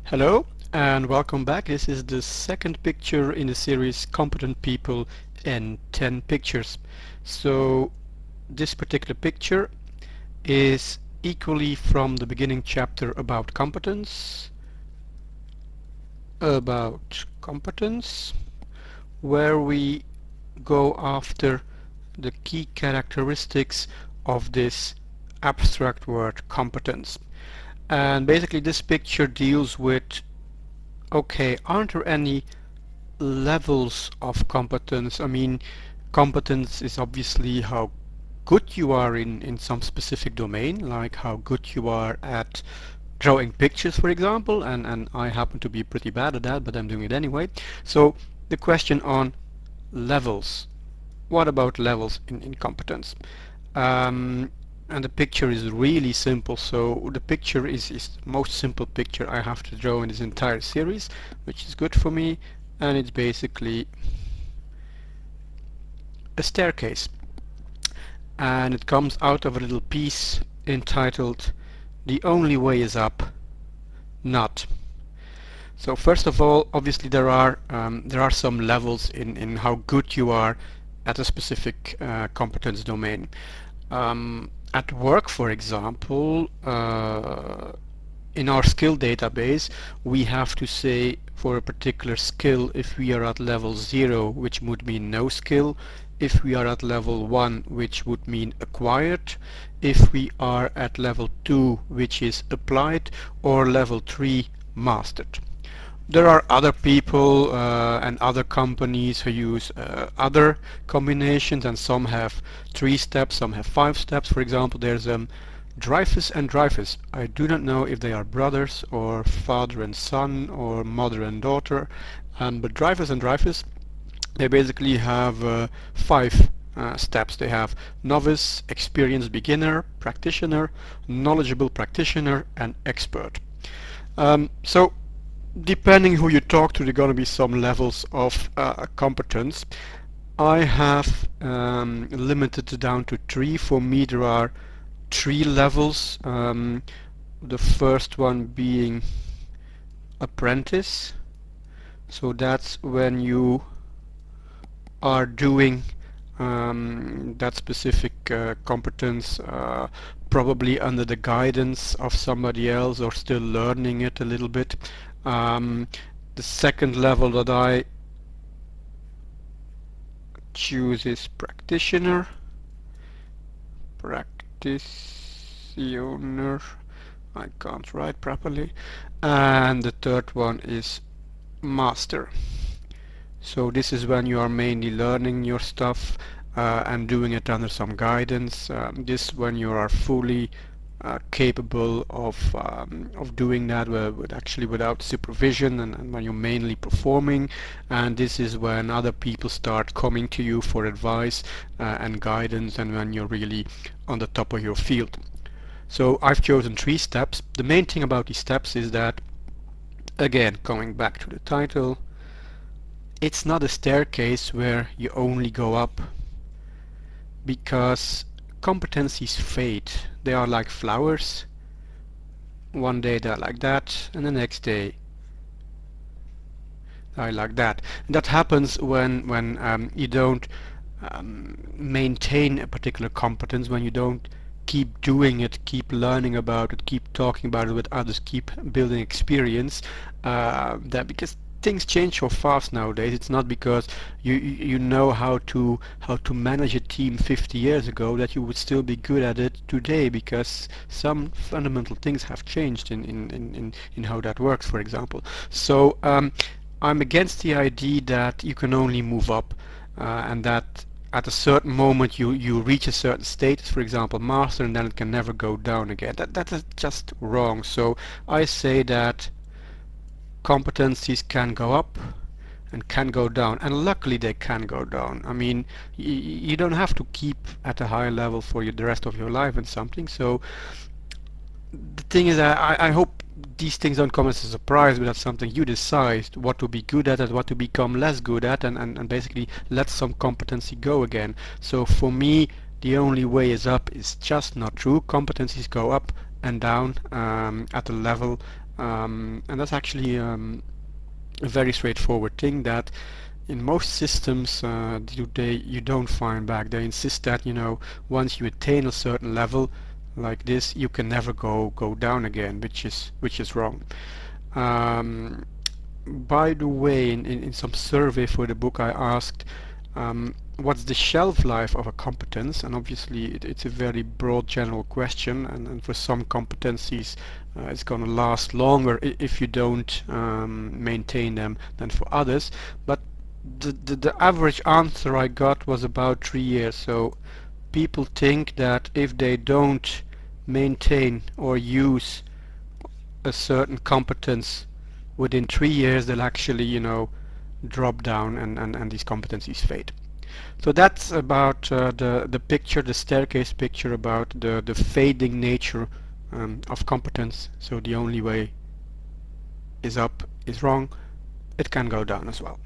Hello and welcome back. This is the second picture in the series Competent People in 10 Pictures. So this particular picture is equally from the beginning chapter about competence, where we go after the key characteristics of this abstract word competence. And basically this picture deals with, okay, aren't there any levels of competence? I mean, competence is obviously how good you are in some specific domain, like how good you are at drawing pictures, for example, and I happen to be pretty bad at that, but I'm doing it anyway. So the question on levels. What about levels in competence? Um, and the picture is really simple. So the picture is the most simple picture I have to draw in this entire series, which is good for me, and it's basically a staircase, and it comes out of a little piece entitled "The Only Way Is Up, Not." So first of all, obviously there are some levels in how good you are at a specific competence domain. At work, for example, in our skill database, we have to say for a particular skill if we are at level 0, which would mean no skill, if we are at level 1, which would mean acquired, if we are at level 2, which is applied, or level 3, mastered. There are other people and other companies who use other combinations, and some have 3 steps, some have 5 steps. For example, there's Dreyfus and Dreyfus. I do not know if they are brothers or father and son or mother and daughter, but Dreyfus and Dreyfus, they basically have 5 steps. They have novice, experienced beginner, practitioner, knowledgeable practitioner, and expert. So depending who you talk to, there are going to be some levels of competence. I have limited it down to 3. For me, there are 3 levels. The first one being apprentice. So that's when you are doing that specific competence probably under the guidance of somebody else or still learning it a little bit. The second level that I choose is practitioner. I can't write properly. And the third one is master. So this is when you are mainly learning your stuff and doing it under some guidance. This when you are fully capable of doing that actually without supervision, and when you're mainly performing. And this is when other people start coming to you for advice and guidance, and when you're really on the top of your field. So I've chosen 3 steps. The main thing about these steps is that, again, coming back to the title, it's not a staircase where you only go up, because competencies fade. They are like flowers. One day they're like that, and the next day they're like that. And that happens when you don't maintain a particular competence, when you don't keep doing it, keep learning about it, keep talking about it with others, keep building experience. Because things change so fast nowadays. It's not because you know how to manage a team 50 years ago that you would still be good at it today, because some fundamental things have changed in how that works, for example. So I'm against the idea that you can only move up and that at a certain moment you reach a certain status, for example master, and then it can never go down again. That is just wrong. So I say that competencies can go up and can go down, and luckily they can go down. I mean, you don't have to keep at a high level for the rest of your life and something. So the thing is that I hope these things don't come as a surprise, but that's something you decide what to be good at and what to become less good at, and basically let some competency go again. So for me, the only way is up is just not true. Competencies go up and down at a level And that's actually a very straightforward thing that in most systems you don't find back. They insist that, you know, once you attain a certain level like this, you can never go down again, which is wrong. Um, by the way, in some survey for the book, I asked what's the shelf life of a competence, and obviously it's a very broad general question, and for some competencies it's going to last longer if you don't maintain them than for others. But the average answer I got was about 3 years. So people think that if they don't maintain or use a certain competence within 3 years, they'll actually, you know, drop down and these competencies fade. So that's about the picture, the staircase picture, about the fading nature of competence. So the only way is up is wrong. It can go down as well.